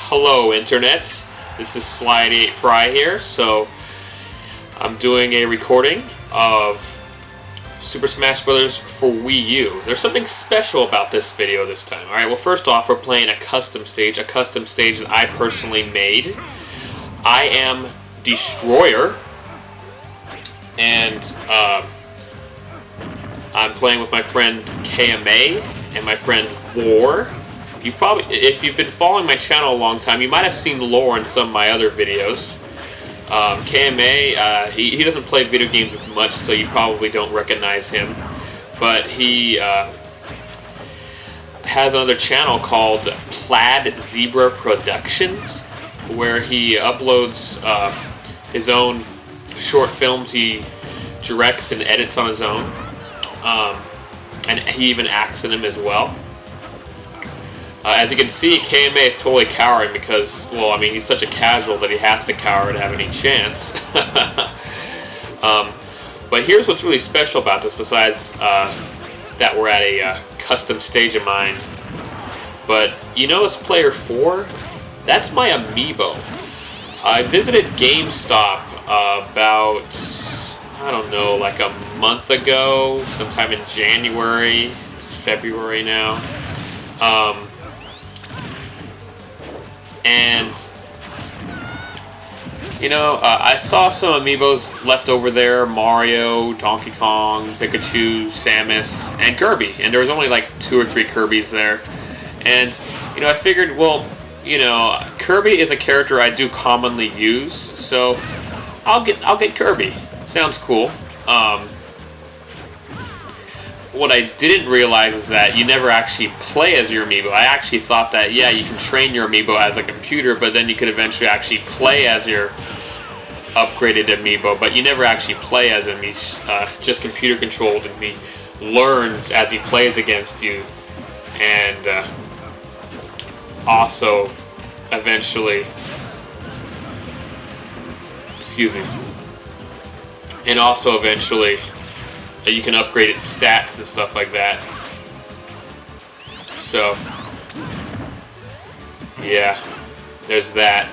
Hello Internet, this is Slide8 Fry here. So I'm doing a recording of Super Smash Bros. For Wii U. There's something special about this video this time. Alright, well first off we're playing a custom stage that I personally made. I am Destroyer, and I'm playing with my friend KMA and my friend Lore. If you've been following my channel a long time, you might have seen Lore in some of my other videos. KMA, he doesn't play video games as much, so you probably don't recognize him. But he has another channel called Plaid Zebra Productions, where he uploads his own short films. He directs and edits on his own, and he even acts in them as well. As you can see, KMA is totally cowering because, well, I mean, he's such a casual that he has to cower to have any chance. But here's what's really special about this, besides that we're at a custom stage of mine. But you know this player 4? That's my Amiibo. I visited GameStop about, I don't know, like a month ago, sometime in January. It's February now. And, you know, I saw some Amiibos left over there: Mario, Donkey Kong, Pikachu, Samus, and Kirby. And there was only like 2 or 3 Kirbys there. And, you know, I figured, well, you know, Kirby is a character I do commonly use, so I'll get Kirby. Sounds cool. What I didn't realize is that you never actually play as your Amiibo. I actually thought that, yeah, you can train your Amiibo as a computer, but then you could eventually actually play as your upgraded Amiibo, but you never actually play as him. He's just computer controlled, and he learns as he plays against you, and also eventually, you can upgrade its stats and stuff like that. So, yeah, there's that.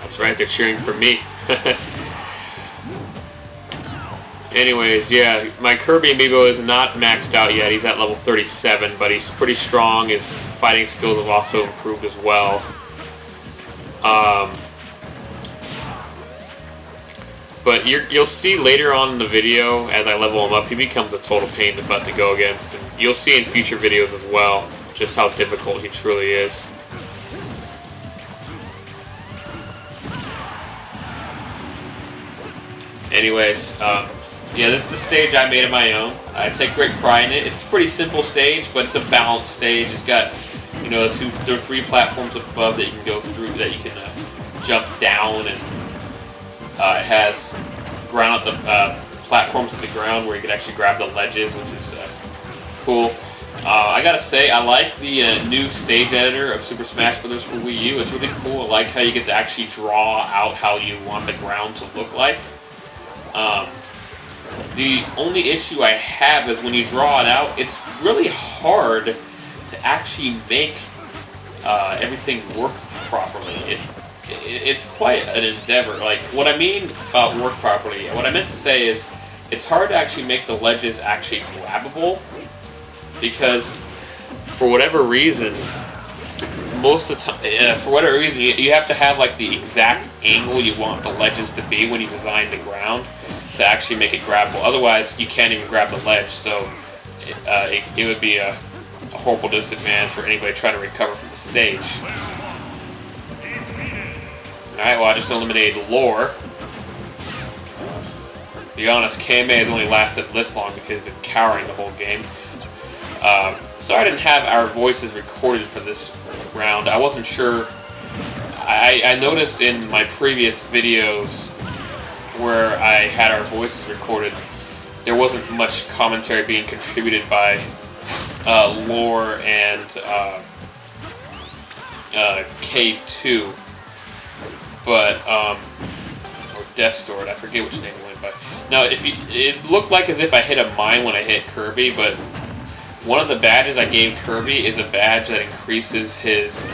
That's right, they're cheering for me. Anyways, yeah, my Kirby Amiibo is not maxed out yet. He's at level 37, but he's pretty strong. His fighting skills have also improved as well. But you'll see later on in the video, as I level him up, he becomes a total pain in the butt to go against. And you'll see in future videos as well just how difficult he truly is. Anyways, yeah, this is a stage I made of my own. I take great pride in it. It's a pretty simple stage, but it's a balanced stage. It's got, you know, 2 or 3 platforms above that you can go through, that you can jump down, and it has ground at the platforms at the ground where you can actually grab the ledges, which is cool. I gotta say, I like the new stage editor of Super Smash Bros. For Wii U. It's really cool. I like how you get to actually draw out how you want the ground to look like. The only issue I have is when you draw it out, it's really hard to actually make everything work properly. It's quite an endeavor. Like, what I mean about work properly, what I meant to say is, it's hard to actually make the ledges actually grabbable, because for whatever reason, most of the time, for whatever reason, you have to have like the exact angle you want the ledges to be when you design the ground to actually make it grabbable. Otherwise, you can't even grab the ledge, so it would be a horrible disadvantage for anybody trying to recover from the stage. Alright, well, I just eliminated Lore. To be honest, KMA has only lasted this long because he's been cowering the whole game. So I didn't have our voices recorded for this round. I wasn't sure. I noticed in my previous videos where I had our voices recorded, there wasn't much commentary being contributed by Lore and K2. But, or Death Sword, I forget which name it went But no, it looked like as if I hit a mine when I hit Kirby, but one of the badges I gave Kirby is a badge that increases his.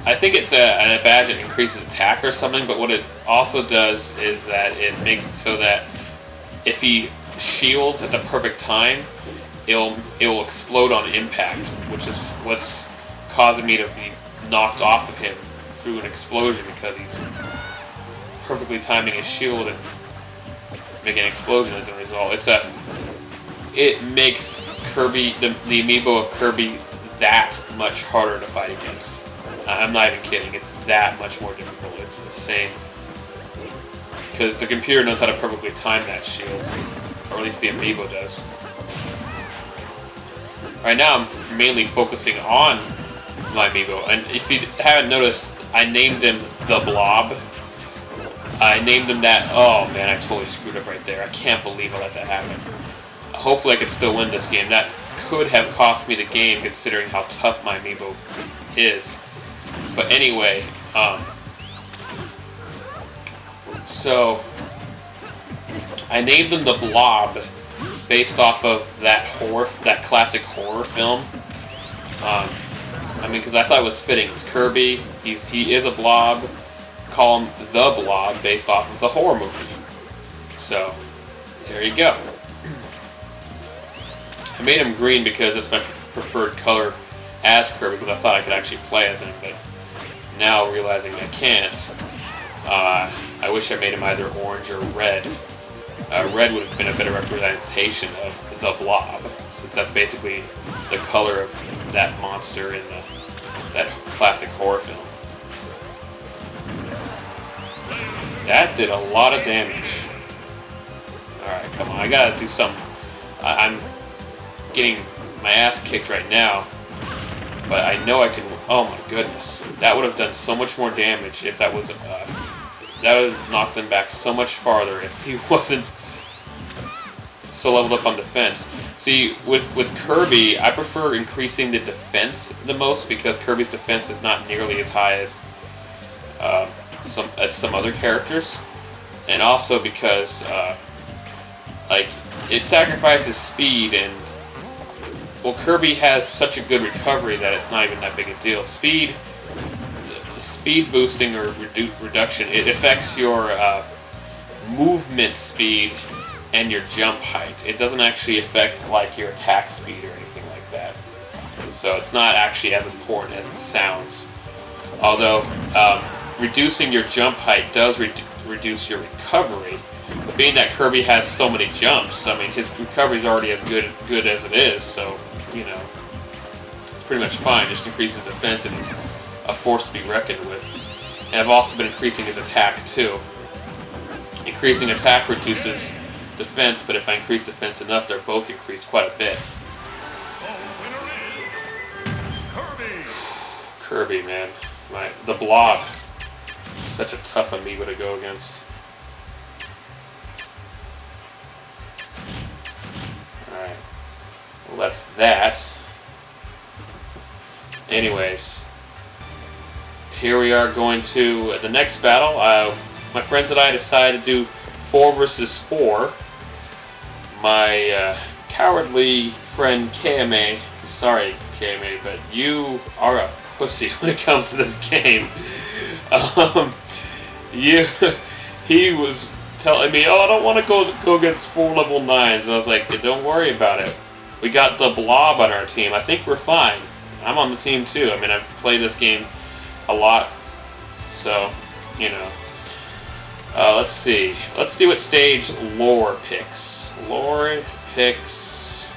I think it's a badge that increases attack or something. But what it also does is that it makes it so that if he shields at the perfect time, it'll explode on impact, which is what's causing me to be knocked off of him through an explosion because he's perfectly timing his shield and making an explosion as a result. It makes Kirby, the Amiibo of Kirby, that much harder to fight against. I'm not even kidding, it's that much more difficult. It's insane. Because the computer knows how to perfectly time that shield. Or at least the Amiibo does. Right now I'm mainly focusing on my Amiibo. And if you haven't noticed, I named him the Blob. I named him that. Oh man, I totally screwed up right there. I can't believe I let that happen. Hopefully I can still win this game. That could have cost me the game considering how tough my Amiibo is. But anyway, so I named him the Blob based off of that classic horror film. I mean, because I thought it was fitting. It's Kirby. He is a blob. Call him the Blob based off of the horror movie. So there you go. I made him green because it's my preferred color as Kirby because I thought I could actually play as him, but now realizing I can't, I wish I made him either orange or red. Red would have been a better representation of the Blob, since that's basically the color of that monster in that classic horror film. That did a lot of damage. Alright, come on, I gotta do something. I'm getting my ass kicked right now, but I know I can. Oh my goodness, that would have done so much more damage if that was that would have knocked him back so much farther if he wasn't so leveled up on defense. See, with Kirby, I prefer increasing the defense the most because Kirby's defense is not nearly as high as some other characters, and also because like it sacrifices speed, and well, Kirby has such a good recovery that it's not even that big a deal. Speed boosting or reduction, it affects your movement speed and your jump height. It doesn't actually affect like your attack speed or anything like that. So it's not actually as important as it sounds. Although reducing your jump height does reduce your recovery. But being that Kirby has so many jumps, I mean, his recovery is already as good as it is, so, you know, it's pretty much fine. Just increases defense and he's a force to be reckoned with. And I've also been increasing his attack, too. Increasing attack reduces defense, but if I increase defense enough, they're both increased quite a bit. Kirby, man. The Blob. Such a tough Amiibo to go against. Alright. Well, that's that. Anyways. Here we are going to the next battle. My friends and I decided to do 4 versus 4. My cowardly friend KMA, sorry KMA, but you are a pussy when it comes to this game. He was telling me, oh, I don't want to go against 4 level 9s, and I was like, don't worry about it. We got the Blob on our team. I think we're fine. I'm on the team too. I mean, I've played this game a lot, so, you know. Let's see. Let's see what stage Lore picks. Lore picks...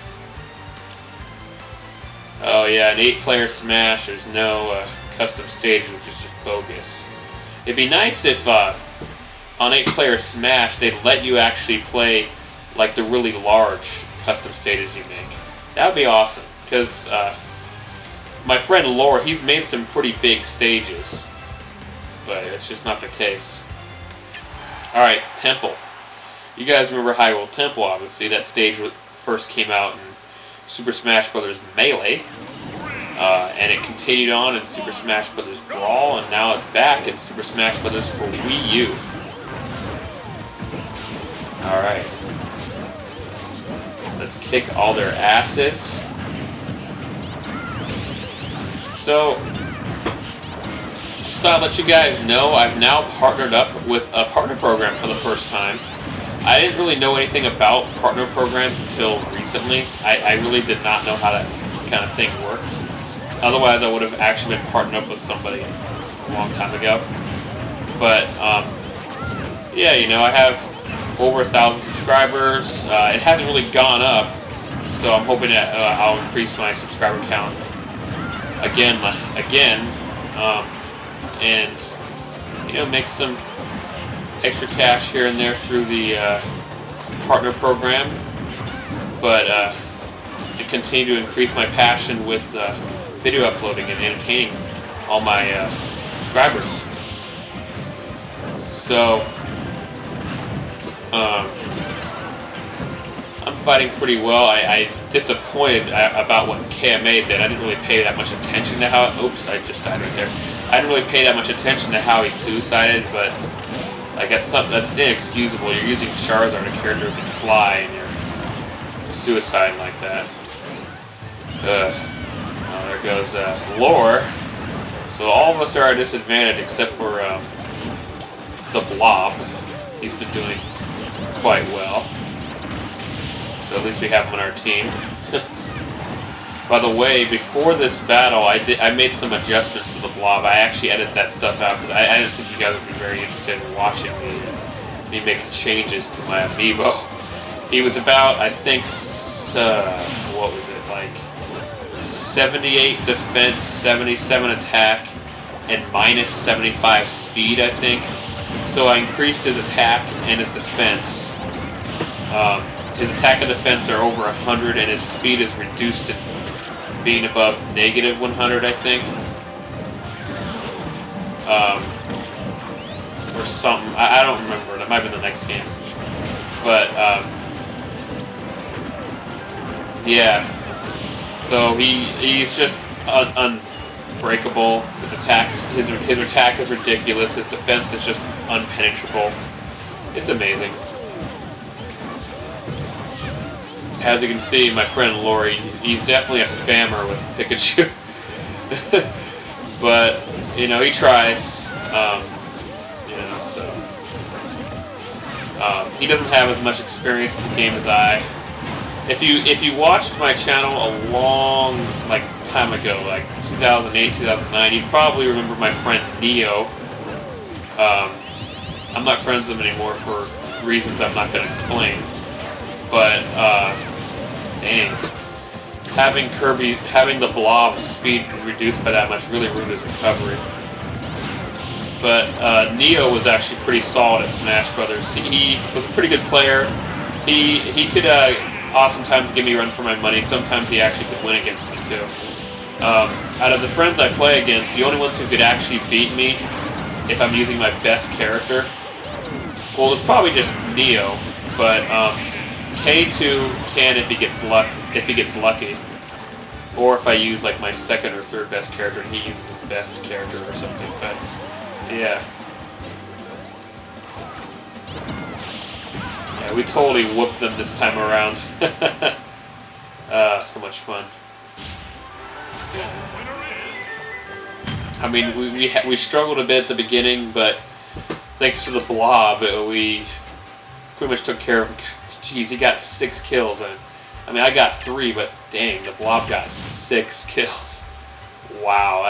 Oh yeah, an 8-player Smash. There's no custom stage, which is just bogus. It'd be nice if on 8-player Smash they'd let you actually play like the really large custom stages you make. That would be awesome, because my friend Lore, he's made some pretty big stages, but it's just not the case. Alright, Temple. You guys remember Hyrule Temple, obviously. That stage first came out in Super Smash Bros. Melee, and it continued on in Super Smash Bros. Brawl, and now it's back in Super Smash Bros. For Wii U. Alright. Let's kick all their asses. So, just thought I'd let you guys know I've now partnered up with a partner program for the first time. I didn't really know anything about partner programs until recently. I really did not know how that kind of thing worked. Otherwise, I would have actually been partnered up with somebody a long time ago. But, yeah, you know, I have over 1,000 subscribers. It hasn't really gone up, so I'm hoping that I'll increase my subscriber count again, and, you know, make some extra cash here and there through the partner program, but to continue to increase my passion with video uploading and entertaining all my subscribers. So I'm fighting pretty well. I disappointed about what KMA did. I didn't really pay that much attention to how. Oops, I just died right there. I didn't really pay that much attention to how he suicided, but I guess that's inexcusable. You're using Charizard, a character who can fly, and you're suiciding like that. Oh, there goes Lore. So all of us are at a disadvantage except for the Blob. He's been doing quite well. So at least we have him on our team. By the way, before this battle, I made some adjustments to the Blob. I actually edited that stuff out because I didn't think you guys would be very interested in watching me making changes to my Amiibo. He was about, I think, what was it, like 78 defense, 77 attack, and minus 75 speed, I think. So I increased his attack and his defense. His attack and defense are over 100, and his speed is reduced to being above negative 100, I think. Or something. I don't remember. That might have been the next game. But, yeah. So he's just unbreakable. His attack is ridiculous. His defense is just unpenetrable. It's amazing. As you can see, my friend Lori, he's definitely a spammer with Pikachu. But, you know, he tries. You know, so. He doesn't have as much experience in the game as I. If you watched my channel a long, time ago, like 2008, 2009, you probably remember my friend Neo. I'm not friends with him anymore for reasons I'm not going to explain. But, dang. Having the Blob speed reduced by that much really ruined his recovery. But Neo was actually pretty solid at Smash Brothers. He was a pretty good player. He could oftentimes give me a run for my money. Sometimes he actually could win against me too. Out of the friends I play against, the only ones who could actually beat me if I'm using my best character, well, it's probably just Neo, but K2 can if he gets lucky, or if I use like my second or third best character and he uses his best character or something. But yeah, we totally whooped them this time around. So much fun. I mean, we struggled a bit at the beginning, but thanks to the Blob, we pretty much took care of him. Jeez, he got 6 kills. I mean, I got 3, but dang, the Blob got 6 kills. Wow,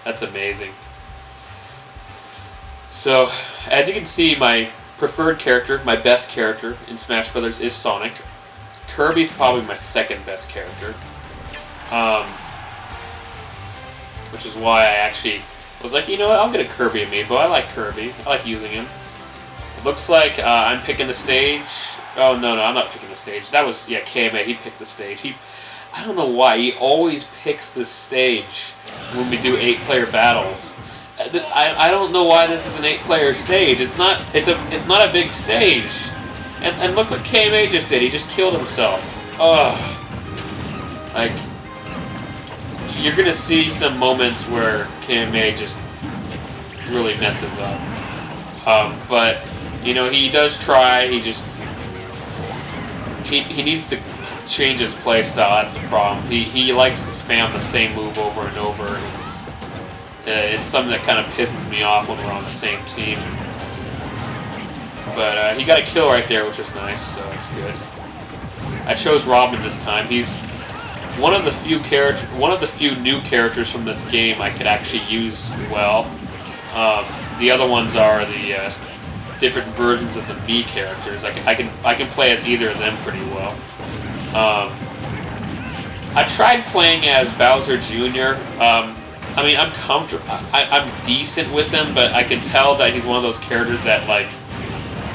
that's amazing. So, as you can see, my preferred character, my best character in Smash Brothers is Sonic. Kirby's probably my second best character. Which is why I actually was like, you know what, I'll get a Kirby Amiibo. I like Kirby. I like using him. It looks like I'm picking the stage. Oh, no, I'm not picking the stage. That was, yeah, KMA. He picked the stage. I don't know why. He always picks the stage when we do 8-player battles. I don't know why this is an 8-player stage. It's not a big stage. And look what KMA just did. He just killed himself. Ugh. Like, you're going to see some moments where KMA just really messes up. But, you know, he does try. He just he needs to change his play style. That's the problem. He likes to spam the same move over and over. It's something that kind of pisses me off when we're on the same team. But he got a kill right there, which is nice, so that's good. I chose Robin this time. He's one of the few new characters from this game I could actually use well. The other ones are the different versions of the Mii characters. I can play as either of them pretty well. I tried playing as Bowser Jr. I mean, I'm comfortable. I'm decent with him, but I can tell that he's one of those characters that like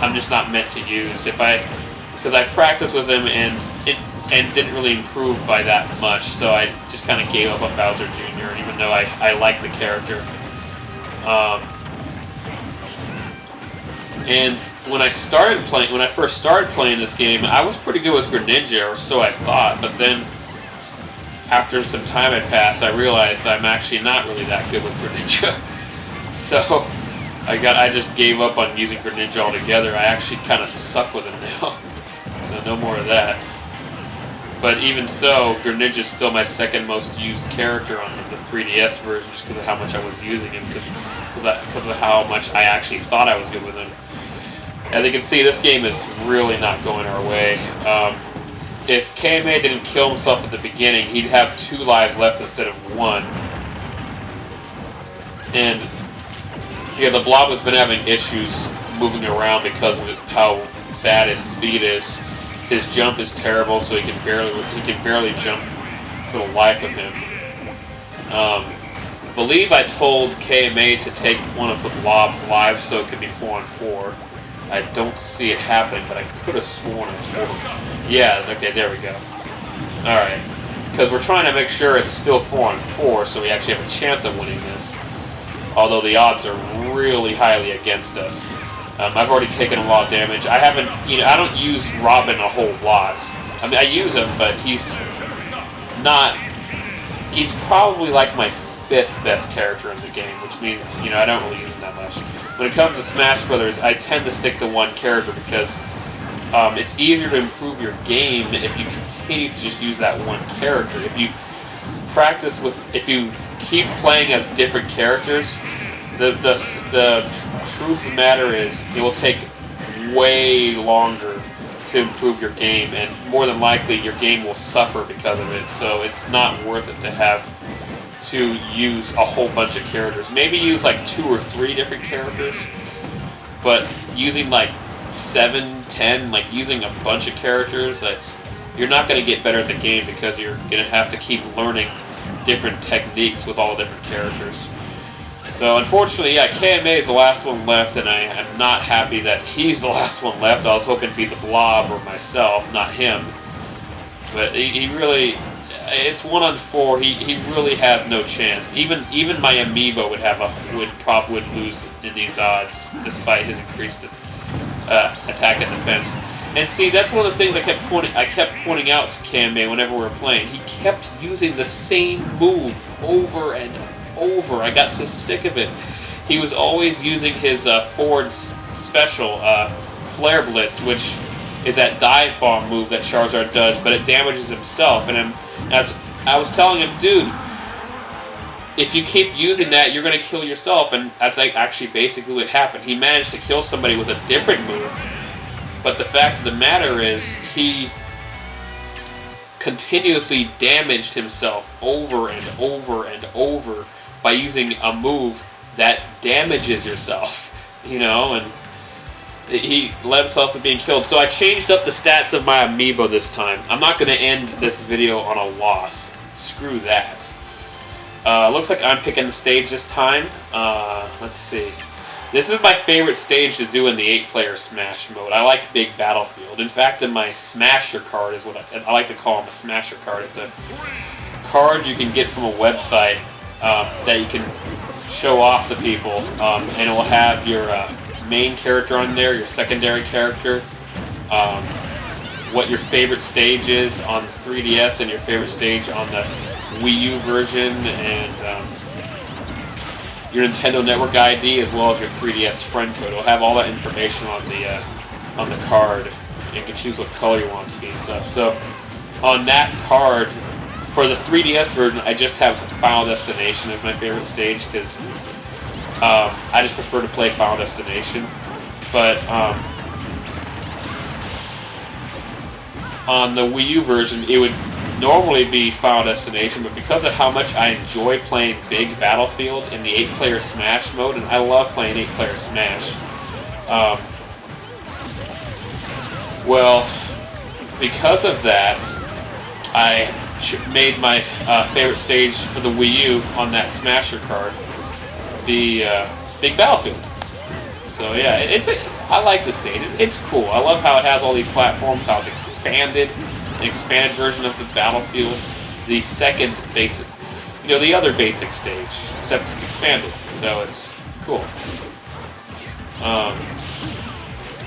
I'm just not meant to use. Because I practiced with him and didn't really improve by that much, so I just kind of gave up on Bowser Jr. Even though I like the character. And when I first started playing this game, I was pretty good with Greninja, or so I thought. But then, after some time had passed, I realized I'm actually not really that good with Greninja. So I just gave up on using Greninja altogether. I actually kind of suck with him now, so no more of that. But even so, Greninja is still my second most used character on the 3DS version, just because of how much I was using him, because of how much I actually thought I was good with him. As you can see, this game is really not going our way. If KMA didn't kill himself at the beginning, he'd have 2 lives left instead of 1. And yeah, the Blob has been having issues moving around because of how bad his speed is. His jump is terrible, so he can barely jump for the life of him. I believe I told KMA to take one of the Blob's lives so it could be 4-on-4. I don't see it happening, but I could have sworn I told him. Yeah, okay, there we go. Alright. Because we're trying to make sure it's still 4-on-4, so we actually have a chance of winning this. Although the odds are really highly against us. I've already taken a lot of damage. I don't use Robin a whole lot. I mean, I use him, but he's probably like my 5th best character in the game, which means, I don't really use him that much. When it comes to Smash Brothers, I tend to stick to one character because it's easier to improve your game if you continue to just use that one character. If you keep playing as different characters, the truth of the matter is it will take way longer to improve your game, and more than likely your game will suffer because of it. So it's not worth it to have to use a whole bunch of characters. Maybe use like 2 or 3 different characters, but using like 7, 10, like using a bunch of characters, you're not going to get better at the game because you're going to have to keep learning different techniques with all different characters. So unfortunately, yeah, KMA is the last one left, and I am not happy that he's the last one left. I was hoping to be the Blob or myself, not him. But he really, it's 1-on-4. He really has no chance. Even my Amiibo would lose in these odds, despite his increased attack and defense. And see, that's one of the things I kept pointing out to KMA whenever we were playing. He kept using the same move over and over. I got so sick of it. He was always using his forward special, Flare Blitz, which is that dive bomb move that Charizard does, but it damages himself. And I was telling him, dude, if you keep using that, you're going to kill yourself. And that's actually basically what happened. He managed to kill somebody with a different move, but the fact of the matter is he continuously damaged himself over and over and over by using a move that damages yourself, and he led himself to being killed. So I changed up the stats of my Amiibo this time. I'm not going to end this video on a loss. Screw that. Looks like I'm picking the stage this time. Let's see. This is my favorite stage to do in the 8-player Smash mode. I like Big Battlefield. In fact, in my Smasher card is what I like to call him, a Smasher card. It's a card you can get from a website that you can show off to people, and it will have your main character on there, your secondary character, what your favorite stage is on the 3DS, and your favorite stage on the Wii U version, and your Nintendo Network ID, as well as your 3DS friend code. It'll have all that information on the card, and can choose what color you want it to be and stuff. So on that card, for the 3DS version, I just have Final Destination as my favorite stage because I just prefer to play Final Destination. But on the Wii U version, it would normally be Final Destination, but because of how much I enjoy playing Big Battlefield in the 8-player Smash mode, and I love playing 8-player Smash, well, because of that, I made my favorite stage for the Wii U on that Smasher card the Big Battlefield. So yeah, I like this stage. It's cool. I love how it has all these platforms, how it's expanded, an expanded version of the Battlefield. The second basic, the other basic stage, except it's expanded. So it's cool.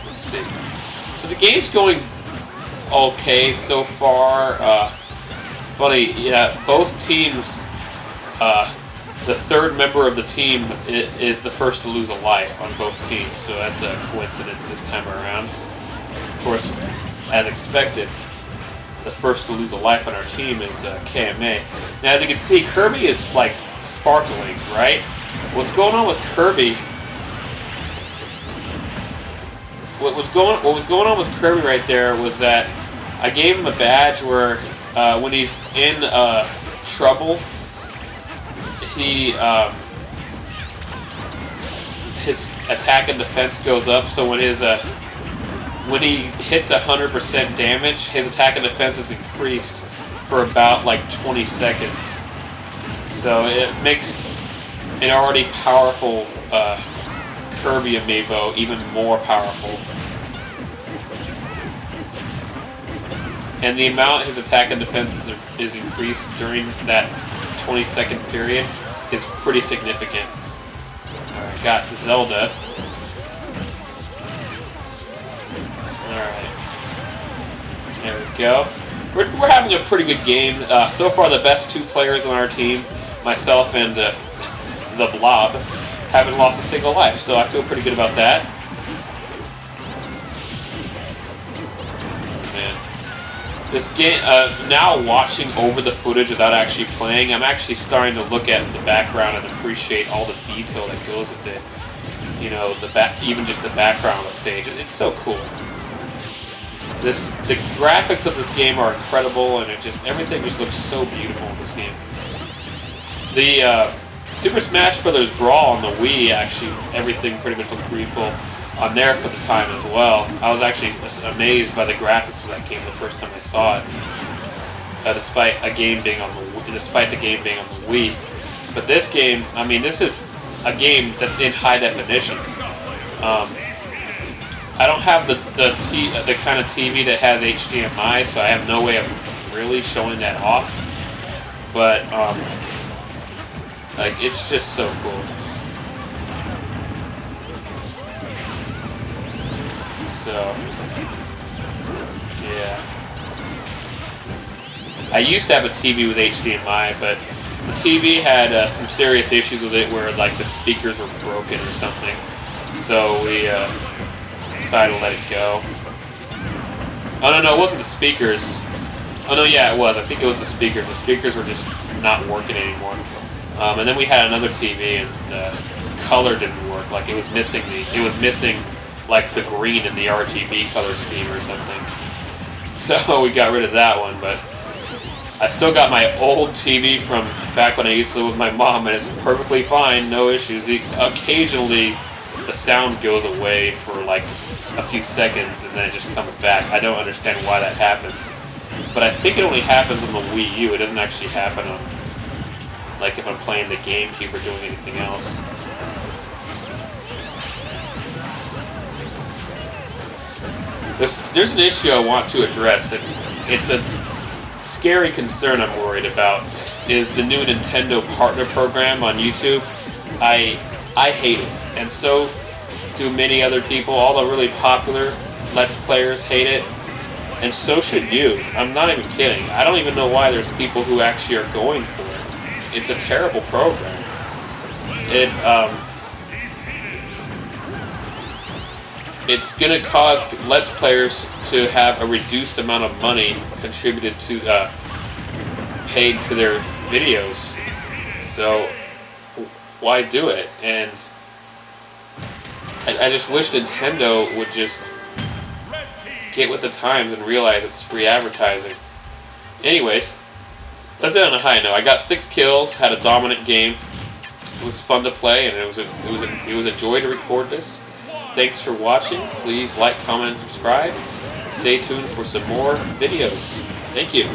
Let's see. So the game's going okay so far. Funny, yeah, both teams, the third member of the team is the first to lose a life on both teams, so that's a coincidence this time around. Of course, as expected, the first to lose a life on our team is KMA. Now, as you can see, Kirby is, like, sparkling, right? What's going on with Kirby... What was going on with Kirby right there was that I gave him a badge where when he's in trouble, his attack and defense goes up. So when when he hits 100% damage, his attack and defense is increased for about like 20 seconds. So it makes an already powerful Kirby Amiibo even more powerful. And the amount his attack and defense is increased during that 20-second period is pretty significant. Alright, got Zelda. Alright. There we go. We're having a pretty good game. So far, the best two players on our team, myself and the Blob, haven't lost a single life, so I feel pretty good about that. This game, now watching over the footage without actually playing, I'm actually starting to look at the background and appreciate all the detail that goes into, even just the background of the stage. It's so cool. The graphics of this game are incredible, and everything just looks so beautiful in this game. The Super Smash Bros. Brawl on the Wii, actually, everything pretty much looked beautiful on there for the time as well. I was actually amazed by the graphics of that game the first time I saw it, despite the game being on the Wii. But this game, I mean, this is a game that's in high definition. I don't have the kind of TV that has HDMI, so I have no way of really showing that off. But like, it's just so cool. So, yeah. I used to have a TV with HDMI, but the TV had some serious issues with it where, like, the speakers were broken or something. So we decided to let it go. Oh, no, it wasn't the speakers. Oh, no, yeah, it was. I think it was the speakers. The speakers were just not working anymore. And then we had another TV, and the color didn't work. Like, it was missing like the green in the RGB color scheme or something. So we got rid of that one, but I still got my old TV from back when I used to live with my mom, and it's perfectly fine, no issues. Occasionally, the sound goes away for like a few seconds, and then it just comes back. I don't understand why that happens. But I think it only happens on the Wii U. It doesn't actually happen on, like, if I'm playing the GameCube or doing anything else. There's an issue I want to address, and it's a scary concern I'm worried about, is the new Nintendo Partner Program on YouTube. I hate it, and so do many other people. All the really popular Let's Players hate it, and so should you. I'm not even kidding. I don't even know why there's people who actually are going for it. It's a terrible program. it's going to cause Let's Players to have a reduced amount of money contributed to paid to their videos. So why do it? And I just wish Nintendo would just get with the times and realize it's free advertising. Anyways, let's end on a high note. I got 6 kills, had a dominant game. It was fun to play, and it was a joy to record this. Thanks for watching. Please like, comment, and subscribe. Stay tuned for some more videos. Thank you.